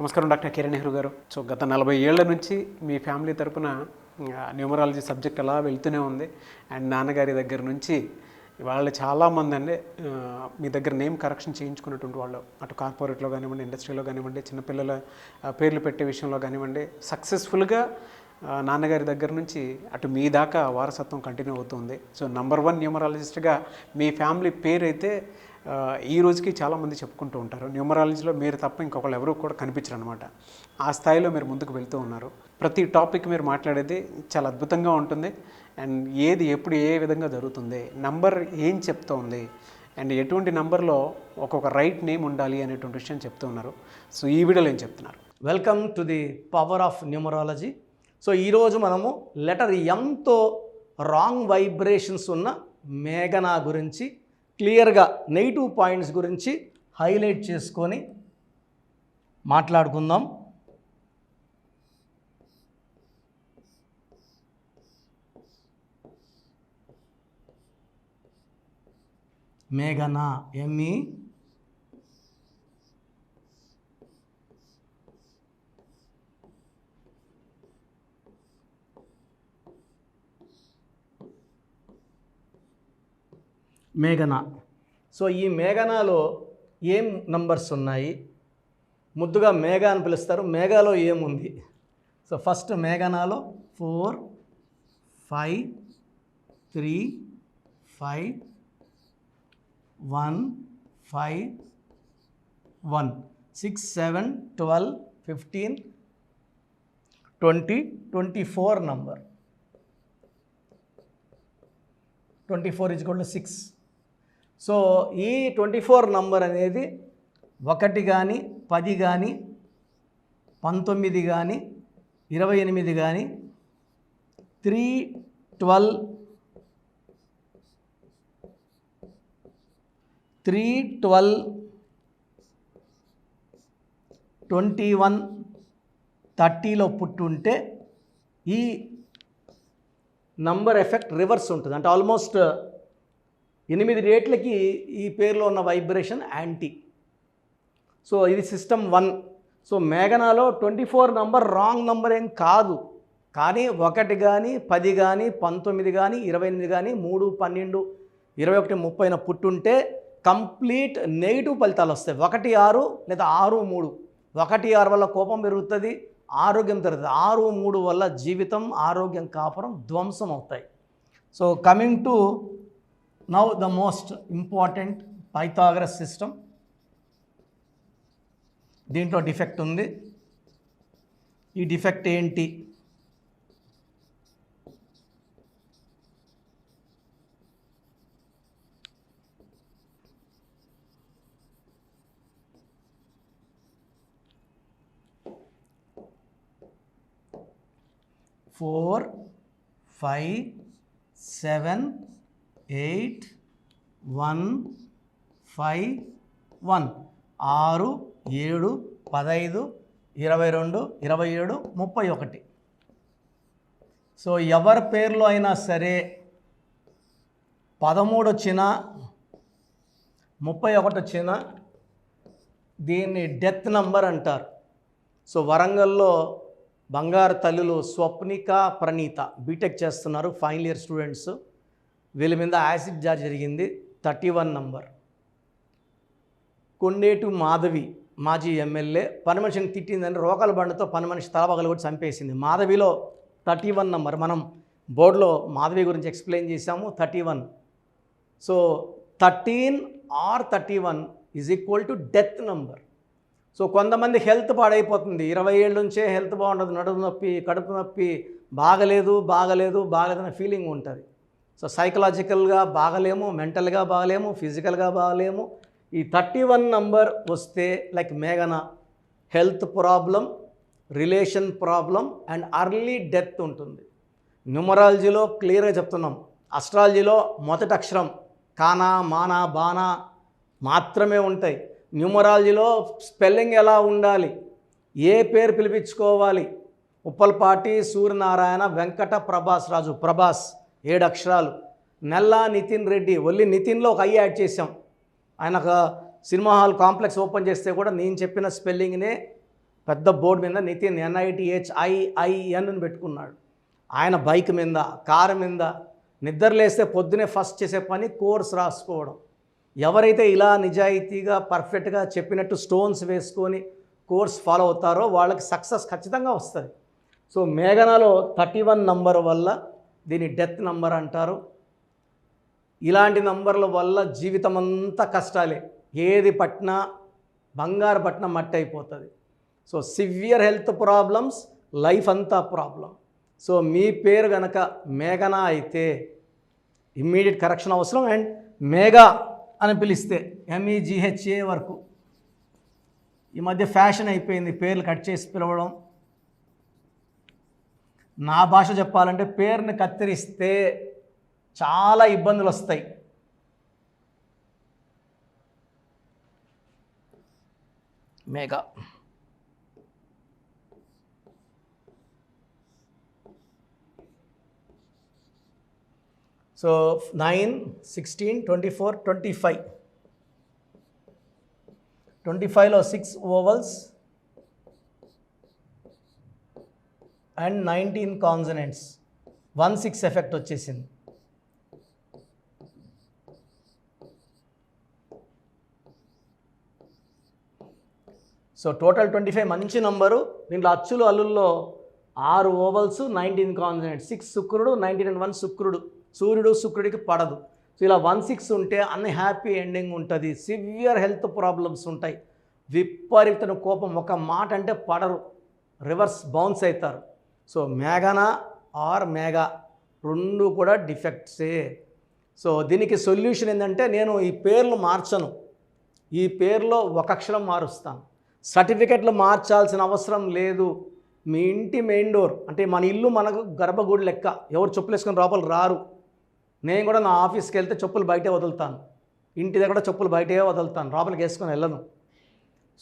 నమస్కారం డాక్టర్ కిరణ్ నెహ్రూ గారు. సో గత 40 ఏళ్ల నుంచి మీ ఫ్యామిలీ తరపున న్యూమరాలజీ సబ్జెక్ట్ అలా వెళ్తూనే ఉంది. అండ్ నాన్నగారి దగ్గర నుంచి వాళ్ళు చాలామంది అండి మీ దగ్గర నేమ్ కరెక్షన్ చేయించుకున్నటువంటి వాళ్ళు, అటు కార్పొరేట్లో కానివ్వండి, ఇండస్ట్రీలో కానివ్వండి, చిన్నపిల్లల పేర్లు పెట్టే విషయంలో కానివ్వండి, సక్సెస్ఫుల్గా నాన్నగారి దగ్గర నుంచి అటు మీ దాకా వారసత్వం కంటిన్యూ అవుతుంది. సో నంబర్ 1 న్యూమరాలజిస్ట్గా మీ ఫ్యామిలీ పేరు అయితే ఈ రోజుకి చాలామంది చెప్పుకుంటూ ఉంటారు. న్యూమరాలజీలో మీరు తప్ప ఇంకొకళ్ళు ఎవరు కూడా కనిపించరు అనమాట. ఆ స్థాయిలో మీరు ముందుకు వెళ్తూ ఉన్నారు. ప్రతి టాపిక్ మీరు మాట్లాడేది చాలా అద్భుతంగా ఉంటుంది. అండ్ ఏది ఎప్పుడు ఏ విధంగా జరుగుతుంది, నంబర్ ఏం చెప్తోంది, అండ్ ఎటువంటి నంబర్లో ఒక్కొక్క రైట్ నేమ్ ఉండాలి అనేటువంటి విషయం చెప్తూ ఉన్నారు. సో ఈ వీడియోలో ఏం చెప్తున్నారు? Welcome to the power of numerology. So ఈరోజు మనము లెటర్ ఎంతో రాంగ్ వైబ్రేషన్స్ ఉన్న మేఘనా గురించి క్లియర్గా నెగిటివ్ పాయింట్స్ గురించి హైలైట్ చేసుకొని మాట్లాడుకుందాం. మేఘనా ఎంఈ మేఘనా. సో ఈ మేఘనాలో ఏం నంబర్స్ ఉన్నాయి? ముద్దుగా మేఘ అని పిలుస్తారు. మేఘాలో ఏముంది? సో ఫస్ట్ మేఘనాలో 4 5 3 5 1 5 1 6 7 12 15 20 24 నంబర్. 24 = 6. సో ఈ 24 నంబర్ అనేది 1 కానీ 10 కానీ 19 కానీ 28 కానీ 3 12 21 30లో పుట్టుంటే ఈ నంబర్ ఎఫెక్ట్ రివర్స్ ఉంటుంది. అంటే ఆల్మోస్ట్ 8 రేట్లకి ఈ పేరులో ఉన్న వైబ్రేషన్ యాంటీ. సో ఇది సిస్టమ్ 1. సో మేఘనాలో 24 నంబర్ రాంగ్ నంబర్ ఏం కాదు, కానీ 1 కానీ 10 కానీ 19 కానీ 28 కానీ 3 12 21 30న పుట్టుంటే కంప్లీట్ నెగిటివ్ ఫలితాలు వస్తాయి. 1 6 లేదా 6 3. 1 6 వల్ల కోపం పెరుగుతుంది, ఆరోగ్యం పెరుగుతుంది. 6 3 వల్ల జీవితం, ఆరోగ్యం, కాపురం ధ్వంసం అవుతాయి. So coming to now the most important Pythagoras system. దీంట్లో డిఫెక్ట్ ఉంది. ఈ డిఫెక్ట్ ఏంటి? ఫోర్ 5 7 8 1 5 1 6 7 15 22 27 31. సో ఎవరి పేర్లో అయినా సరే 13 వచ్చినా 31 వచ్చినా దీన్ని డెత్ నంబర్ అంటారు. సో వరంగల్లో బంగారు తల్లులు స్వప్నిక ప్రణీత బీటెక్ చేస్తున్నారు, ఫైనల్ ఇయర్ స్టూడెంట్స్. వీళ్ళ మీద యాసిడ్ జార్ జరిగింది. 31 నంబర్. కొండేటు మాధవి మాజీ ఎమ్మెల్యే పని మనిషిని తిట్టిందని రోకల బండతో పని మనిషి తలబగలు కూడా చంపేసింది. మాధవిలో 31 నంబర్. మనం బోర్డులో మాధవి గురించి ఎక్స్ప్లెయిన్ చేసాము. 31. So 13 or 31 = death number. So కొంతమంది హెల్త్ పాడైపోతుంది. 20 ఏళ్ళ నుంచే హెల్త్ బాగుండదు, నడుము నొప్పి, కడుపు నొప్పి, బాగలేదనే ఫీలింగ్ ఉంటుంది. సో సైకలాజికల్గా బాగలేము, మెంటల్గా బాగలేము, ఫిజికల్గా బాగలేము. ఈ 31 నంబర్ వస్తే లైక్ మేఘనా health problem, relation problem and early death ఉంటుంది. న్యూమరాలజీలో క్లియర్గా చెప్తున్నాం. అస్ట్రాలజీలో మొదటి అక్షరం కానా, మానా, బానా మాత్రమే ఉంటాయి. న్యూమరాలజీలో స్పెల్లింగ్ ఎలా ఉండాలి, ఏ పేరు పిలిపించుకోవాలి, ఉప్పల్పాటి సూర్యనారాయణ వెంకట ప్రభాస్ రాజు, ప్రభాస్ 7 అక్షరాలు. నెల్లా నితిన్ రెడ్డి, ఒల్లి నితిన్లో ఒక ఐ యాడ్ చేసాం. ఆయన ఒక సినిమా హాల్ కాంప్లెక్స్ ఓపెన్ చేస్తే కూడా నేను చెప్పిన స్పెల్లింగ్నే పెద్ద బోర్డు మీద నితిన్ NITHIIN అని పెట్టుకున్నాడు. ఆయన బైక్ మీద, కారు మీద నిద్రలేస్తే పొద్దునే ఫస్ట్ చేసే పని కోర్స్ రాసుకోవడం. ఎవరైతే ఇలా నిజాయితీగా పర్ఫెక్ట్గా చెప్పినట్టు స్టోన్స్ వేసుకొని కోర్స్ ఫాలో అవుతారో వాళ్ళకి సక్సెస్ ఖచ్చితంగా వస్తుంది. సో మేఘనాలో 31 నంబర్ వల్ల దీన్ని డెత్ నంబర్ అంటారు. ఇలాంటి నంబర్ల వల్ల జీవితం అంతా కష్టాలే, ఏది పట్టినా బంగారు పట్టిన మట్టి అయిపోతుంది. So severe health problems, life అంతా ప్రాబ్లం. సో మీ పేరు కనుక మేఘనా అయితే ఇమ్మీడియట్ కరెక్షన్ అవసరం. అండ్ మేఘా అని పిలిస్తే MEGHA వరకు. ఈ మధ్య ఫ్యాషన్ అయిపోయింది పేర్లు కట్ చేసి పిలవడం. నా భాష చెప్పాలంటే పేరుని కత్తిరిస్తే చాలా ఇబ్బందులు వస్తాయి. Megha. So 9, 16, 24, 25. 25లో 6 ovals and 19 consonants. 1-6 effect వచ్చేసింది. సో టోటల్ 25 మంచి నంబరు. దీంట్లో అచ్చులు అల్లుల్లో 6 ఓవల్స్, 19 కాన్సనెంట్స్. 6 శుక్రుడు, 19 and 1 శుక్రుడు. సూర్యుడు శుక్రుడికి పడదు. సో ఇలా 1-6 ఉంటే అన్హ్యాపీ ఎండింగ్ ఉంటుంది. సివియర్ హెల్త్ ప్రాబ్లమ్స్ ఉంటాయి. విపరీతమైన కోపం, ఒక మాట అంటే పడరు, రివర్స్ బౌన్స్ అవుతారు. సో మేఘనా ఆర్ మేఘా రెండు కూడా డిఫెక్ట్సే. సో దీనికి సొల్యూషన్ ఏంటంటే నేను ఈ పేర్లు మార్చను, ఈ పేరులో ఒక అక్షరం మారుస్తాను. సర్టిఫికెట్లు మార్చాల్సిన అవసరం లేదు. మీ ఇంటి మెయిన్ డోర్ అంటే మన ఇల్లు మనకు గర్భగుడి లెక్క. ఎవరు చెప్పులు వేసుకొని లోపల రారు. నేను కూడా నా ఆఫీస్కి వెళ్తే చెప్పులు బయటే వదులుతాను, ఇంటి దగ్గర చెప్పులు బయటే వదులుతాను, లోపలికి వేసుకొని వెళ్ళను.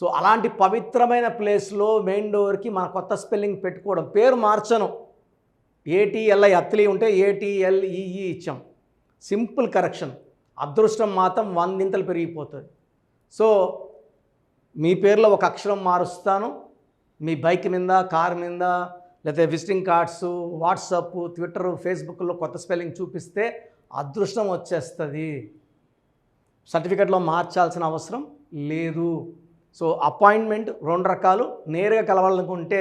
సో అలాంటి పవిత్రమైన ప్లేస్లో మెయిన్ డోర్కి మన కొత్త స్పెల్లింగ్ పెట్టుకోవడం. పేరు మార్చను. ATLI అత్లీ ఉంటే ATLEE ఇచ్చాం. Simple correction. అదృష్టం మాత్రం 100 పెరిగిపోతుంది. సో మీ పేరులో ఒక అక్షరం మారుస్తాను. మీ బైక్ మీద, కార్ మీద, లేకపోతే విజిటింగ్ కార్డ్స్, వాట్సాప్, ట్విట్టర్, ఫేస్బుక్లో కొత్త స్పెల్లింగ్ చూపిస్తే అదృష్టం వచ్చేస్తుంది. సర్టిఫికెట్లో మార్చాల్సిన అవసరం లేదు. సో అపాయింట్మెంట్ 2 రకాలు. నేరుగా కలవాలనుకుంటే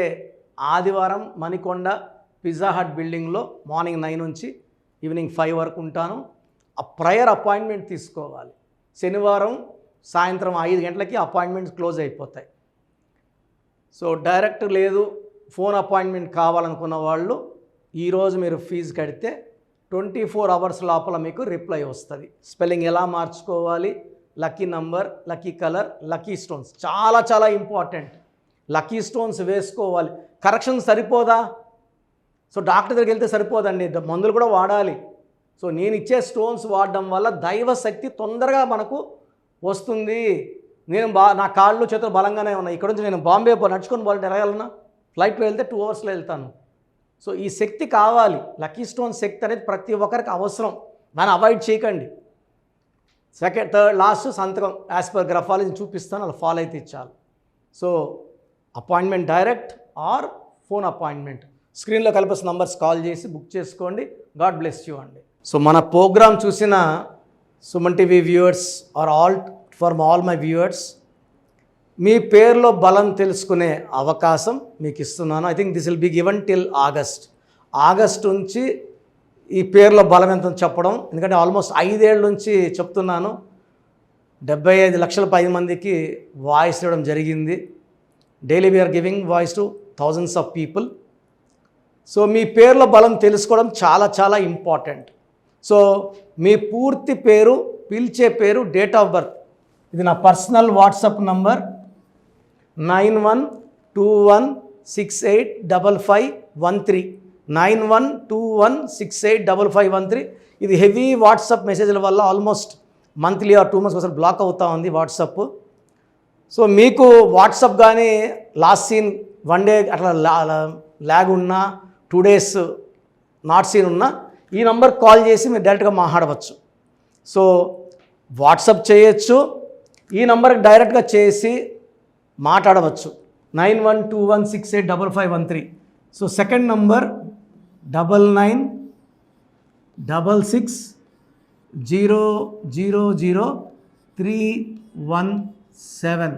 ఆదివారం మణికొండ పిజ్జా హట్ బిల్డింగ్లో మార్నింగ్ 9 నుంచి ఈవినింగ్ 5 వరకు ఉంటాను. ఆ ప్రయర్ అపాయింట్మెంట్ తీసుకోవాలి. శనివారం సాయంత్రం 5 గంటలకి అపాయింట్మెంట్స్ క్లోజ్ అయిపోతాయి. సో డైరెక్ట్ లేదు, ఫోన్ అపాయింట్మెంట్ కావాలనుకున్న వాళ్ళు ఈరోజు మీరు ఫీజు కడితే 24 అవర్స్ లోపల మీకు రిప్లై వస్తుంది. స్పెల్లింగ్ ఎలా మార్చుకోవాలి, lucky number, lucky colour, lucky stones చాలా చాలా ఇంపార్టెంట్. లక్కీ స్టోన్స్ వేసుకోవాలి. కరెక్షన్ సరిపోదా? సో డాక్టర్ దగ్గరికి వెళ్తే సరిపోదండి, మందులు కూడా వాడాలి. సో నేను ఇచ్చే స్టోన్స్ వాడడం వల్ల దైవ శక్తి తొందరగా మనకు వస్తుంది. నేను నా కాళ్ళు చేతులు బలంగానే ఉన్నాయి. ఇక్కడ నుంచి నేను బాంబే నడుచుకొని పోవాలంటే ఎలాగలనా? ఫ్లైట్లో వెళ్తే 2 అవర్స్లో వెళ్తాను. సో ఈ శక్తి కావాలి. లక్కీ స్టోన్ శక్తి అనేది ప్రతి ఒక్కరికి అవసరం. దాన్ని అవాయిడ్ చేయకండి. సెకండ్, థర్డ్, లాస్ట్ సంతకం యాజ్ పర్ గ్రఫాలజీ చూపిస్తాను, అలా ఫాలో అయితే ఇచ్చాలి. So appointment direct or phone appointment. స్క్రీన్లో కల్పిస్తున్న నంబర్స్ కాల్ చేసి బుక్ చేసుకోండి. గాడ్ బ్లెస్ యూ అండి. సో మన ప్రోగ్రామ్ చూసిన Suman TV viewers or all my viewers, మీ పేరులో బలం తెలుసుకునే అవకాశం మీకు ఇస్తున్నాను. I think this will be given till August నుంచి ఈ పేరులో బలం ఎంత చెప్పడం. ఎందుకంటే ఆల్మోస్ట్ 5 ఏళ్ళ నుంచి చెప్తున్నాను. 75 లక్షల 10 మందికి వాయిస్ ఇవ్వడం జరిగింది. Daily we are giving voice to thousands of people. So మీ పేరులో బలం తెలుసుకోవడం చాలా చాలా ఇంపార్టెంట్. సో మీ పూర్తి పేరు, పిలిచే పేరు, డేట్ ఆఫ్ బర్త్. ఇది నా పర్సనల్ వాట్సాప్ నంబర్ 9121685513 9121685513. ఇది హెవీ వాట్సాప్ మెసేజ్ల వల్ల ఆల్మోస్ట్ మంత్లీ ఆర్ 2 months ఒకసారి బ్లాక్ అవుతూ ఉంది వాట్సాప్. సో మీకు వాట్సాప్ కానీ లాస్ట్ సీన్ 1 day అట్లా ల్యాగ్ ఉన్నా, 2 days నాట్ సీన్ ఉన్నా ఈ నంబర్ కాల్ చేసి మీరు డైరెక్ట్గా మాట్లాడవచ్చు. సో వాట్సాప్ చేయొచ్చు, ఈ నంబర్కి డైరెక్ట్గా చేసి మాట్లాడవచ్చు. 9121685513. So second number 9966000317, 9966000317,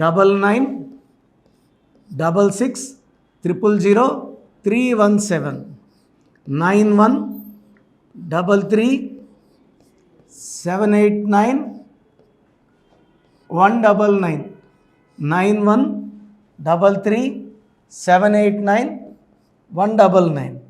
9133789199, 9133789199,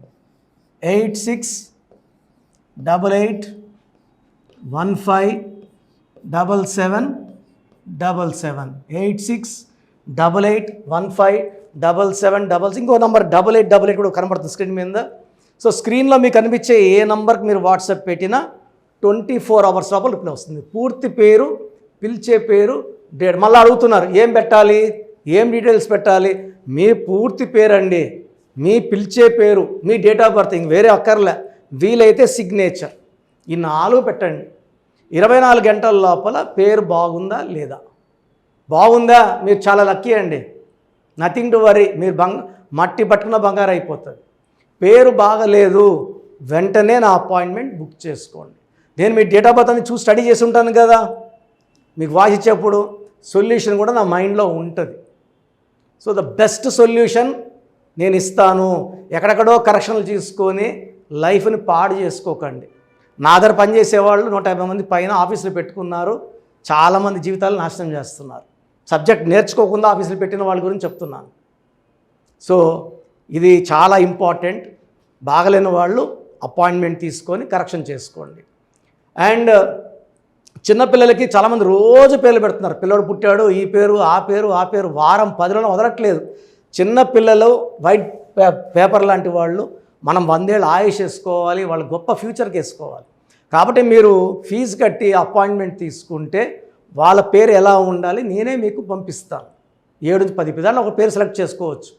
8688157777, 8688157777. ఇంకో నంబర్ 8888 కూడా కనబడుతుంది స్క్రీన్ మీద. సో స్క్రీన్లో మీకు కనిపించే ఏ నంబర్కి మీరు వాట్సాప్ పెట్టినా 24 hours లోపల రిప్లై వస్తుంది. పూర్తి పేరు, పిలిచే పేరు, డేట్. మళ్ళీ అడుగుతున్నారు ఏం పెట్టాలి, ఏం డీటెయిల్స్ పెట్టాలి. మీ పూర్తి పేరు అండి, మీ పిలిచే పేరు, మీ డేట్ ఆఫ్ బర్త్, ఇంక వేరే అక్కర్లే. వీలైతే సిగ్నేచర్, ఈ 4 పెట్టండి. 24 గంటల లోపల పేరు బాగుందా లేదా, బాగుందా మీరు చాలా లక్కీ అండి, నథింగ్ టు వరీ. మీరు మట్టి పట్టుకున్న బంగారు అయిపోతుంది. పేరు బాగలేదు, వెంటనే నా అపాయింట్మెంట్ బుక్ చేసుకోండి. నేను మీ డేట్ ఆఫ్ బర్త్ అని చూసి స్టడీ చేసి ఉంటాను కదా, మీకు వాయిస్ ఇచ్చేప్పుడు సొల్యూషన్ కూడా నా మైండ్లో ఉంటుంది. సో ద బెస్ట్ సొల్యూషన్ నేను ఇస్తాను. ఎక్కడెక్కడో కరెక్షన్లు తీసుకొని లైఫ్ని పాడు చేసుకోకండి. నా దగ్గర పనిచేసేవాళ్ళు 150 మంది పైన ఆఫీసులు పెట్టుకున్నారు. చాలామంది జీవితాలు నాశనం చేస్తున్నారు. సబ్జెక్ట్ నేర్చుకోకుండా ఆఫీసులు పెట్టిన వాళ్ళ గురించి చెప్తున్నాను. సో ఇది చాలా ఇంపార్టెంట్. బాగలేని వాళ్ళు అపాయింట్మెంట్ తీసుకొని కరెక్షన్ చేసుకోండి. అండ్ చిన్నపిల్లలకి చాలామంది రోజు పేర్లు పెడుతున్నారు. పిల్లడు పుట్టాడు, ఈ పేరు ఆ పేరు ఆ పేరు, వారం 10 రోజులు వదలట్లేదు. చిన్నపిల్లలు వైట్ పేపర్ లాంటి వాళ్ళు, మనం 100 ఏళ్ళు ఆయుష్ వేసుకోవాలి, వాళ్ళు గొప్ప ఫ్యూచర్కి వేసుకోవాలి. కాబట్టి మీరు ఫీజు కట్టి అపాయింట్మెంట్ తీసుకుంటే వాళ్ళ పేరు ఎలా ఉండాలి నేనే మీకు పంపిస్తాను. 7 నుంచి 10 పిల్లలు ఒక పేరు సెలెక్ట్ చేసుకోవచ్చు.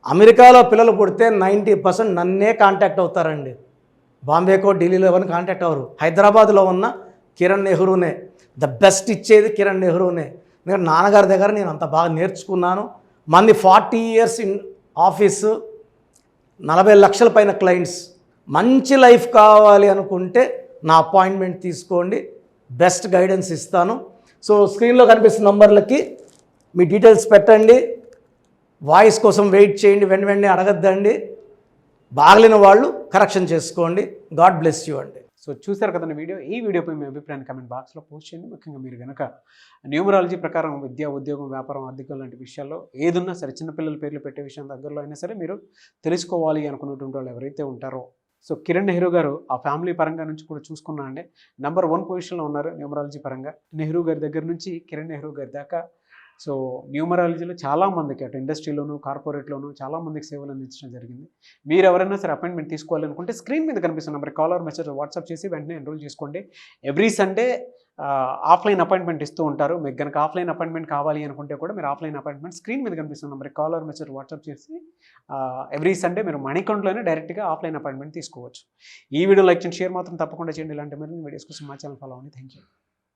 అమెరికాలో పిల్లలు పుడితే 90% నన్నే కాంటాక్ట్ అవుతారండి. బాంబేకో ఢిల్లీలో ఎవరిని కాంటాక్ట్ అవ్వరు. హైదరాబాద్లో ఉన్న కిరణ్ నెహ్రూనే, ద బెస్ట్ ఇచ్చేది కిరణ్ నెహ్రూనే. ఎందుకంటే నాన్నగారి దగ్గర నేను అంత బాగా నేర్చుకున్నాను. మంది 40 years ఇన్ ఆఫీసు, 40 లక్షల పైన క్లయింట్స్. మంచి లైఫ్ కావాలి అనుకుంటే నా అపాయింట్మెంట్ తీసుకోండి, బెస్ట్ గైడెన్స్ ఇస్తాను. సో స్క్రీన్లో కనిపిస్తున్న నంబర్లకి మీ డీటెయిల్స్ పెట్టండి. వాయిస్ కోసం వెయిట్ చేయండి, వెంటనే అడగద్దండి. బాగలేని వాళ్ళు కరెక్షన్ చేసుకోండి. గాడ్ బ్లెస్ యూ అండి. సో చూసారు కదండి వీడియో. ఈ వీడియోపై మీ అభిప్రాయాన్ని కమెంట్ బాక్స్లో పోస్ట్ చేయండి. ముఖ్యంగా మీరు కనుక న్యూమరాలజీ ప్రకారం విద్య, ఉద్యోగం, వ్యాపారం, ఆర్థికం లాంటి విషయాల్లో ఏదున్నా సరే, చిన్నపిల్లల పేర్లు పెట్టే విషయం దగ్గరలో అయినా సరే మీరు తెలుసుకోవాలి అనుకున్నటువంటి వాళ్ళు ఎవరైతే ఉంటారో, సో కిరణ్ నెహ్రూ గారు ఆ ఫ్యామిలీ పరంగా నుంచి కూడా చూసుకున్నా అండి నెంబర్ 1 పొజిషన్లో ఉన్నారు న్యూమరాలజీ పరంగా. నెహ్రూ గారి దగ్గర నుంచి కిరణ్ నెహ్రూ గారి దాకా సో న్యూమరాలజీలో చాలామందికి అటు ఇండస్ట్రీలోను, కార్పొరేట్లోను చాలామందికి సేవలు అందించడం జరిగింది. మీరు ఎవరైనా సరే అపాయింట్మెంట్ తీసుకోవాలనుకుంటే స్క్రీన్ మీద కనిపిస్తున్న number call or message WhatsApp చేసి వెంటనే ఎన్రోల్ చేసుకోండి. ఎవ్రీ సండే ఆఫ్లైన్ అపాయింట్మెంట్ ఇస్తూ ఉంటారు. మీకు కనుక ఆఫ్లైన్ అపాయింట్మెంట్ కావాలి అనుకుంటే కూడా మీరు ఆఫ్లైన్ అపాయింట్మెంట్ స్క్రీన్ మీద కనిపిస్తున్న number call or message WhatsApp చేసి ఎవ్రీ సండే మీరు మణికంట్లోనే డైరెక్ట్గా ఆఫ్లైన్ అపాయింట్మెంట్ తీసుకోవచ్చు. ఈ వీడియో లైక్ చేయండి, షేర్ మాత్రం తప్పకుండా చేయండి. ఇలాంటి మరిన్ని వీడియోస్ కోసం మా ఛానల్ ఫాలో అవ్వండి. Thank you.